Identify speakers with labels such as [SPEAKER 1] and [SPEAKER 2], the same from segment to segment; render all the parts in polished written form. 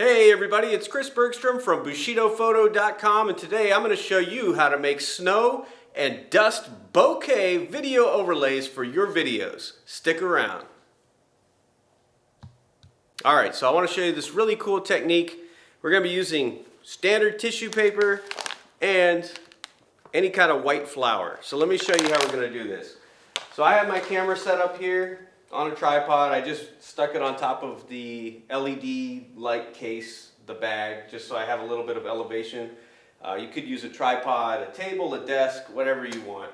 [SPEAKER 1] Hey everybody, it's Chris Bergstrom from BushidoPhoto.com, and today I'm going to show you how to make snow and dust bokeh video overlays for your videos. Stick around. Alright, so I want to show you this really cool technique. We're going to be using standard tissue paper and any kind of white flour. So let me show you how we're going to do this. So I have my camera set up here on a tripod. I just stuck it on top of the LED light case, the bag, just so I have a little bit of elevation. You could use a tripod, a table, a desk, whatever you want.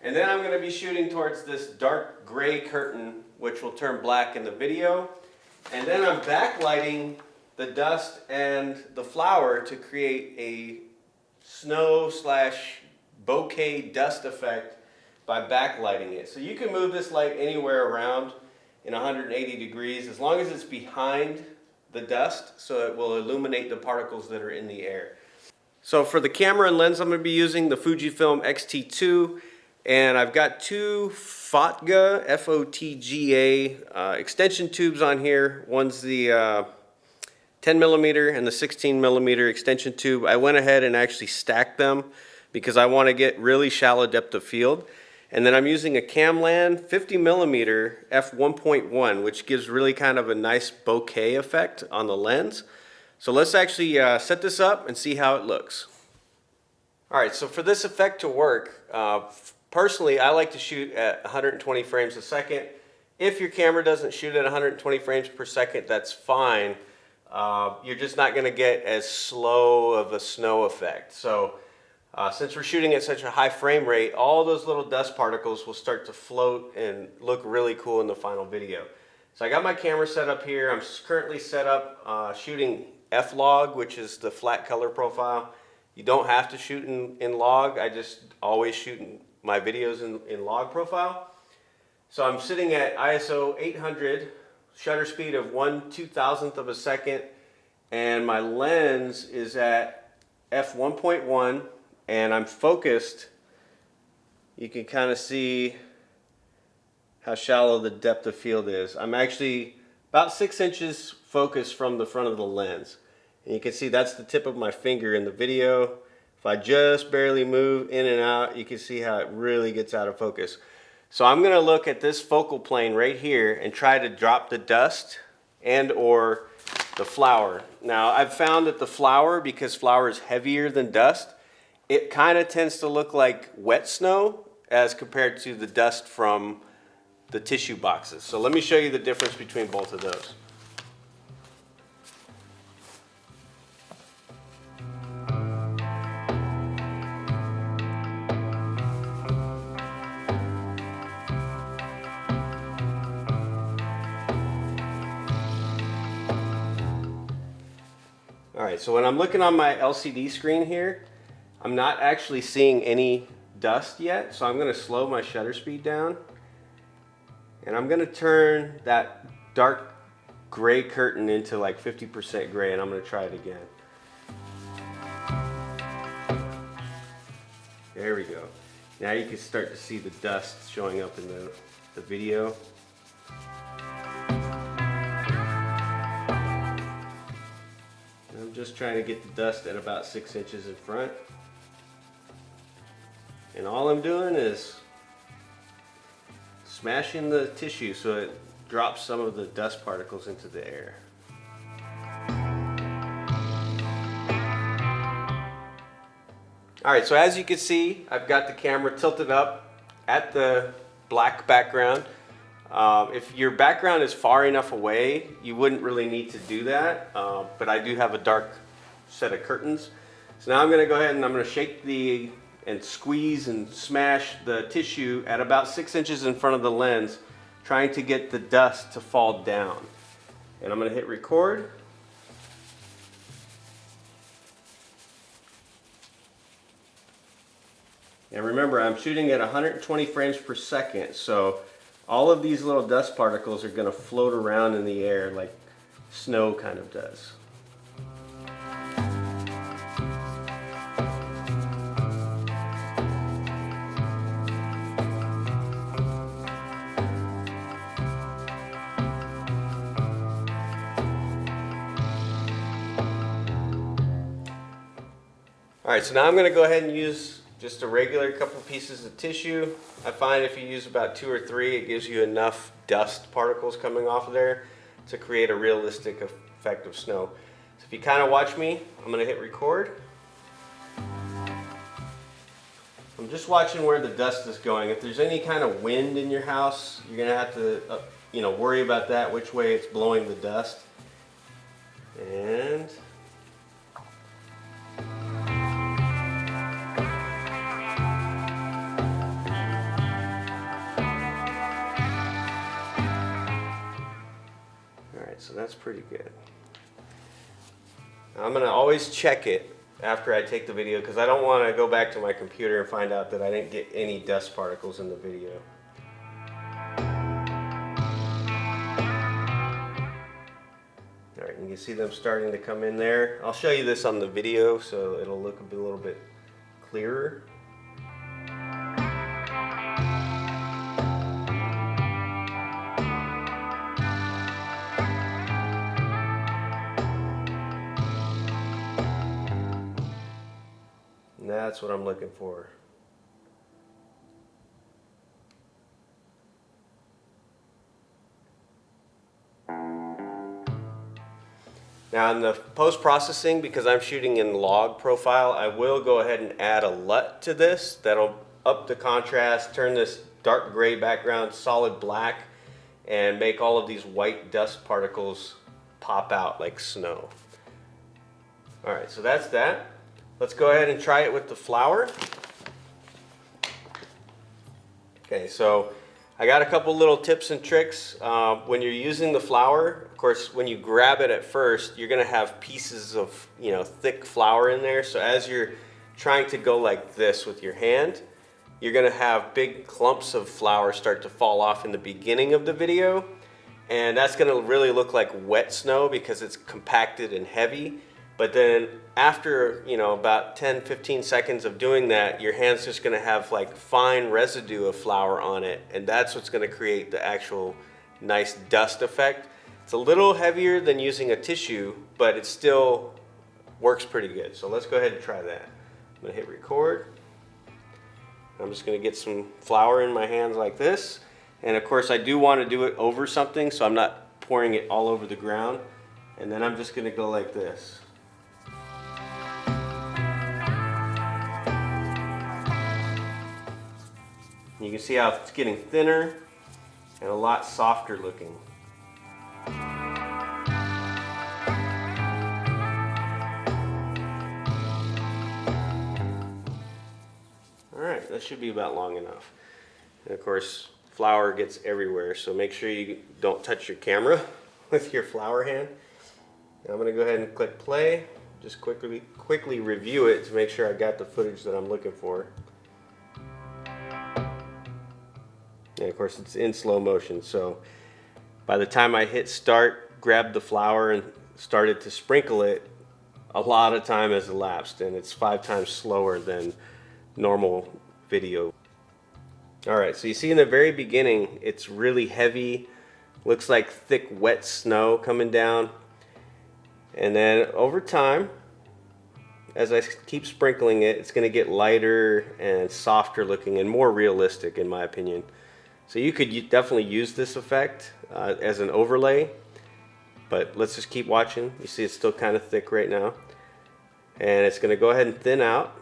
[SPEAKER 1] And then I'm going to be shooting towards this dark gray curtain, which will turn black in the video. And then I'm backlighting the dust and the flour to create a snow / bokeh dust effect by backlighting it. So you can move this light anywhere around in 180 degrees as long as it's behind the dust, so it will illuminate the particles that are in the air. So for the camera and lens, I'm going to be using the Fujifilm X-T2, and I've got two FOTGA, F-O-T-G-A extension tubes on here. One's the 10mm and the 16mm extension tube. I went ahead and actually stacked them because I want to get really shallow depth of field. And then I'm using a Camlan 50mm f1.1, which gives really kind of a nice bokeh effect on the lens. So let's actually set this up and see how it looks. Alright, so for this effect to work, personally I like to shoot at 120 frames a second. If your camera doesn't shoot at 120 frames per second, that's fine. You're just not going to get as slow of a snow effect. So since we're shooting at such a high frame rate, all those little dust particles will start to float and look really cool in the final video. So I got my camera set up here. I'm currently set up shooting F-Log, which is the flat color profile. You don't have to shoot in log. I just always shoot my videos in log profile. So I'm sitting at ISO 800, shutter speed of 1/2000th of a second, and my lens is at f1.1. And I'm focused. You can kind of see how shallow the depth of field is. I'm actually about 6 inches focused from the front of the lens. And you can see that's the tip of my finger in the video. If I just barely move in and out, you can see how it really gets out of focus. So I'm going to look at this focal plane right here and try to drop the dust and or the flour. Now I've found that the flour, because flour is heavier than dust, it kind of tends to look like wet snow as compared to the dust from the tissue boxes. So let me show you the difference between both of those. Alright, so when I'm looking on my LCD screen here, I'm not actually seeing any dust yet, so I'm going to slow my shutter speed down. And I'm going to turn that dark gray curtain into like 50% gray, and I'm going to try it again. There we go. Now you can start to see the dust showing up in the video. And I'm just trying to get the dust at about 6 inches in front. And all I'm doing is smashing the tissue so it drops some of the dust particles into the air. Alright, so as you can see, I've got the camera tilted up at the black background. If your background is far enough away, you wouldn't really need to do that, but I do have a dark set of curtains. So now I'm going to go ahead and I'm going to shake and squeeze and smash the tissue at about 6 inches in front of the lens, trying to get the dust to fall down. And I'm going to hit record. And remember, I'm shooting at 120 frames per second, so all of these little dust particles are going to float around in the air like snow kind of does. All right, so now I'm gonna go ahead and use just a regular couple pieces of tissue. I find if you use about 2 or 3, it gives you enough dust particles coming off of there to create a realistic effect of snow. So if you kind of watch me, I'm gonna hit record. I'm just watching where the dust is going. If there's any kind of wind in your house, you're gonna have to worry about that, which way it's blowing the dust. And alright, so that's pretty good. I'm gonna always check it after I take the video because I don't want to go back to my computer and find out that I didn't get any dust particles in the video. Alright, you can see them starting to come in there. I'll show you this on the video so it'll look a little bit clearer. And that's what I'm looking for. Now in the post-processing, because I'm shooting in log profile, I will go ahead and add a LUT to this. That'll up the contrast, turn this dark gray background solid black, and make all of these white dust particles pop out like snow. Alright, so that's that. Let's go ahead and try it with the flower. Okay, so I got a couple little tips and tricks. When you're using the flower, of course, when you grab it at first, you're gonna have pieces of thick flour in there. So as you're trying to go like this with your hand, you're gonna have big clumps of flour start to fall off in the beginning of the video. And that's gonna really look like wet snow because it's compacted and heavy. But then after, about 10-15 seconds of doing that, your hand's just gonna have like fine residue of flour on it, and that's what's gonna create the actual nice dust effect. It's a little heavier than using a tissue, but it still works pretty good. So let's go ahead and try that. I'm gonna hit record. I'm just gonna get some flour in my hands like this. And of course I do wanna do it over something, so I'm not pouring it all over the ground. And then I'm just gonna go like this. You can see how it's getting thinner and a lot softer looking. Alright, that should be about long enough. And of course, flour gets everywhere, so make sure you don't touch your camera with your flour hand. Now I'm going to go ahead and click play. Just quickly review it to make sure I got the footage that I'm looking for. And of course it's in slow motion, so by the time I hit start, grabbed the flour and started to sprinkle it, a lot of time has elapsed and it's 5 times slower than normal video. Alright, so you see in the very beginning it's really heavy, looks like thick wet snow coming down, and then over time as I keep sprinkling it, it's going to get lighter and softer looking and more realistic in my opinion. So you could definitely use this effect as an overlay, but let's just keep watching. You see it's still kind of thick right now. And it's going to go ahead and thin out,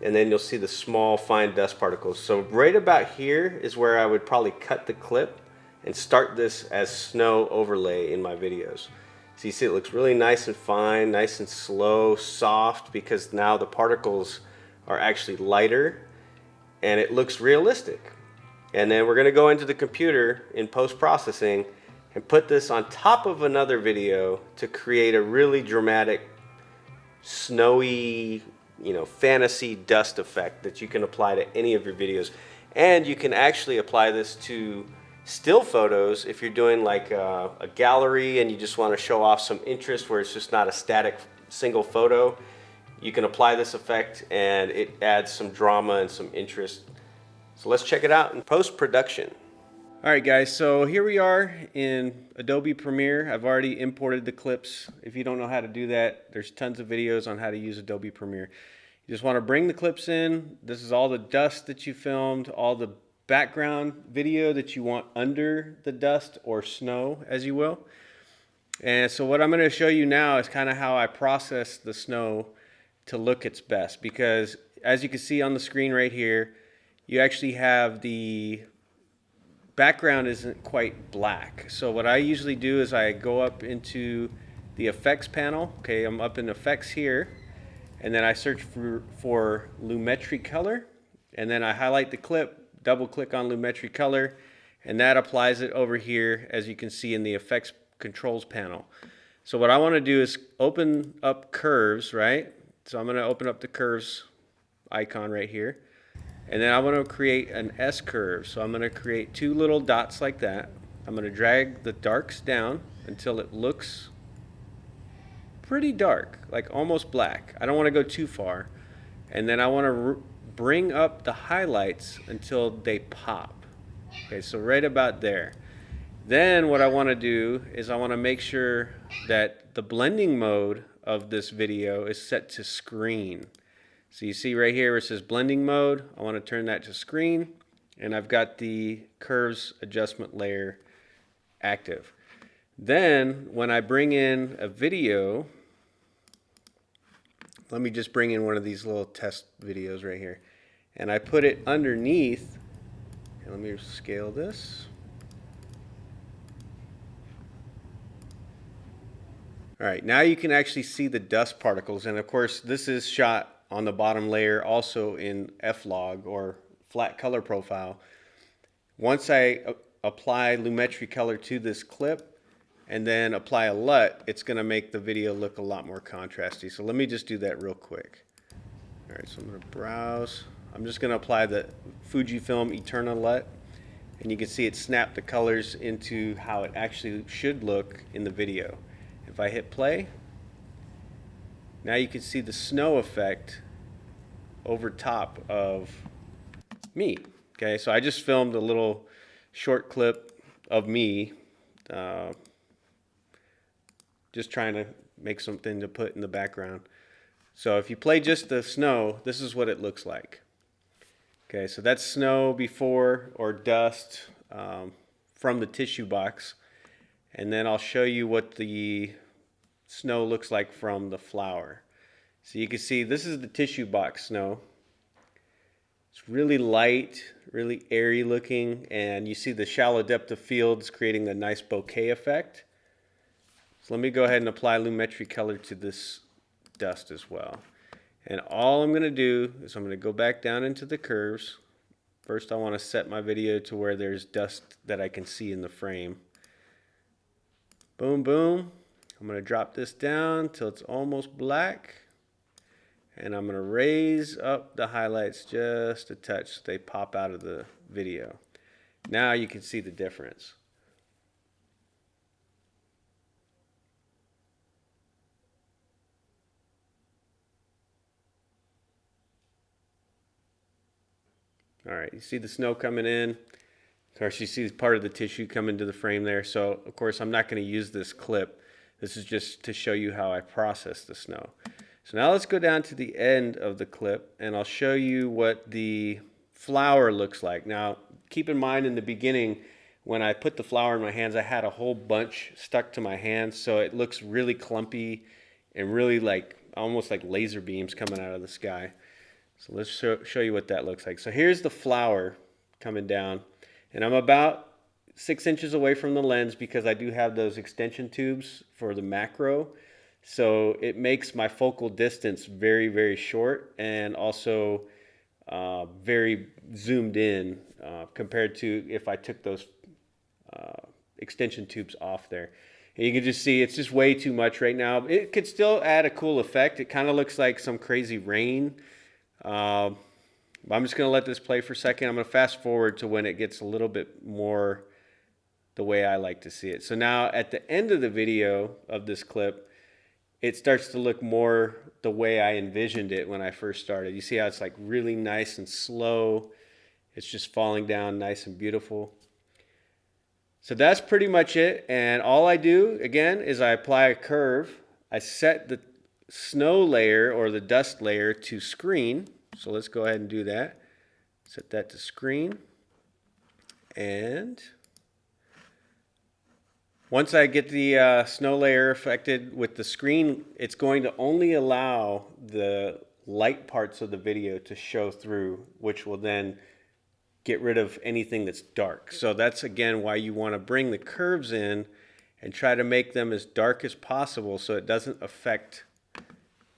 [SPEAKER 1] and then you'll see the small fine dust particles. So right about here is where I would probably cut the clip and start this as snow overlay in my videos. So you see it looks really nice and fine, nice and slow, soft, because now the particles are actually lighter and it looks realistic. And then we're going to go into the computer in post-processing and put this on top of another video to create a really dramatic, snowy, fantasy dust effect that you can apply to any of your videos. And you can actually apply this to still photos if you're doing like a gallery and you just want to show off some interest where it's just not a static single photo. You can apply this effect and it adds some drama and some interest. So let's check it out in post-production. Alright guys, so here we are in Adobe Premiere. I've already imported the clips. If you don't know how to do that, there's tons of videos on how to use Adobe Premiere. You just want to bring the clips in. This is all the dust that you filmed, all the background video that you want under the dust or snow, as you will. And so what I'm going to show you now is kind of how I process the snow to look its best, because as you can see on the screen right here, you actually have the background isn't quite black. So what I usually do is I go up into the effects panel. Okay, I'm up in effects here, and then I search for lumetri color, and then I highlight the clip, double click on lumetri color, and that applies it over here, as you can see in the effects controls panel. So what I want to do is open up curves, right? So I'm going to open up the curves icon right here, and then I want to create an S curve. So I'm going to create two little dots like that. I'm going to drag the darks down until it looks pretty dark, like almost black. I don't want to go too far. And then I want to bring up the highlights until they pop. Okay, so right about there. Then what I want to do is I want to make sure that the blending mode of this video is set to screen. So you see right here where it says blending mode, I want to turn that to screen, and I've got the curves adjustment layer active. Then when I bring in a video, let me just bring in one of these little test videos right here, and I put it underneath, and let me scale this. All right, now you can actually see the dust particles, and of course this is shot on the bottom layer also in F-Log or flat color profile. Once I apply lumetri color to this clip and then apply a LUT, it's going to make the video look a lot more contrasty. So let me just do that real quick. All right, so I'm going to browse. I'm just going to apply the Fujifilm Eterna LUT, and you can see it snapped the colors into how it actually should look in the video. If I hit play, now you can see the snow effect over top of me. Okay, so I just filmed a little short clip of me just trying to make something to put in the background. So if you play just the snow, this is what it looks like. Okay, so that's snow before, or dust from the tissue box. And then I'll show you what the snow looks like from the flower. So you can see this is the tissue box snow. It's really light, really airy looking, and you see the shallow depth of fields creating a nice bokeh effect. So let me go ahead and apply lumetri color to this dust as well. And all I'm going to do is I'm going to go back down into the curves. First I want to set my video to where there's dust that I can see in the frame. Boom, boom. I'm going to drop this down till it's almost black. And I'm going to raise up the highlights just a touch so they pop out of the video. Now you can see the difference. All right, you see the snow coming in. Of course, you see part of the tissue come into the frame there. So, of course, I'm not going to use this clip. This is just to show you how I process the snow. So now let's go down to the end of the clip, and I'll show you what the flower looks like. Now, keep in mind in the beginning, when I put the flower in my hands, I had a whole bunch stuck to my hands, so it looks really clumpy and really like almost like laser beams coming out of the sky. So let's show you what that looks like. So here's the flower coming down, and I'm about 6 inches away from the lens because I do have those extension tubes for the macro. So it makes my focal distance very, very short, and also very zoomed in compared to if I took those extension tubes off there. And you can just see it's just way too much right now. It could still add a cool effect. It kind of looks like some crazy rain. I'm just going to let this play for a second. I'm going to fast forward to when it gets a little bit more the way I like to see it. So now at the end of the video of this clip, it starts to look more the way I envisioned it when I first started. You see how it's like really nice and slow. It's just falling down nice and beautiful. So that's pretty much it. And all I do, again, is I apply a curve. I set the snow layer or the dust layer to screen. So let's go ahead and do that. Set that to screen. And once I get the snow layer affected with the screen, it's going to only allow the light parts of the video to show through, which will then get rid of anything that's dark. So that's again why you want to bring the curves in and try to make them as dark as possible so it doesn't affect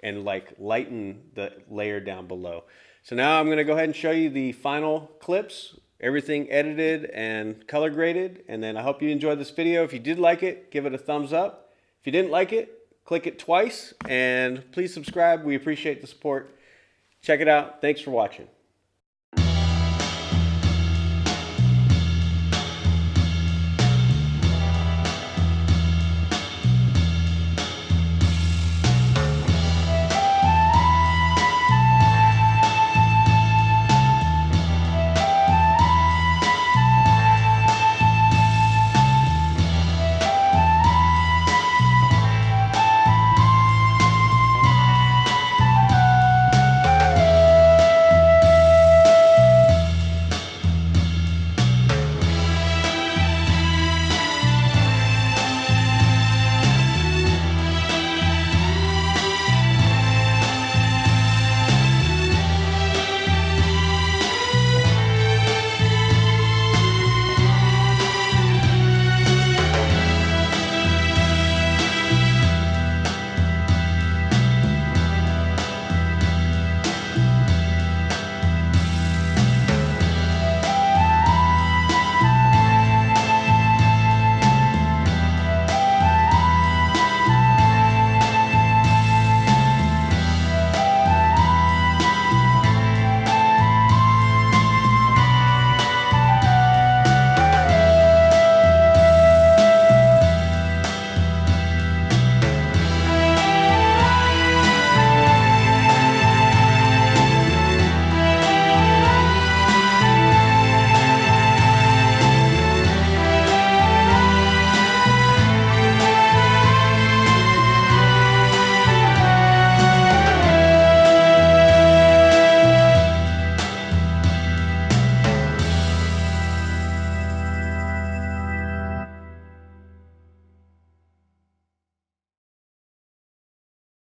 [SPEAKER 1] and like lighten the layer down below. So now I'm going to go ahead and show you the final clips, everything edited and color graded, and then I hope you enjoyed this video. If you did like it, give it a thumbs up. If you didn't like it, click it twice, and please subscribe. We appreciate the support. Check it out. Thanks for watching.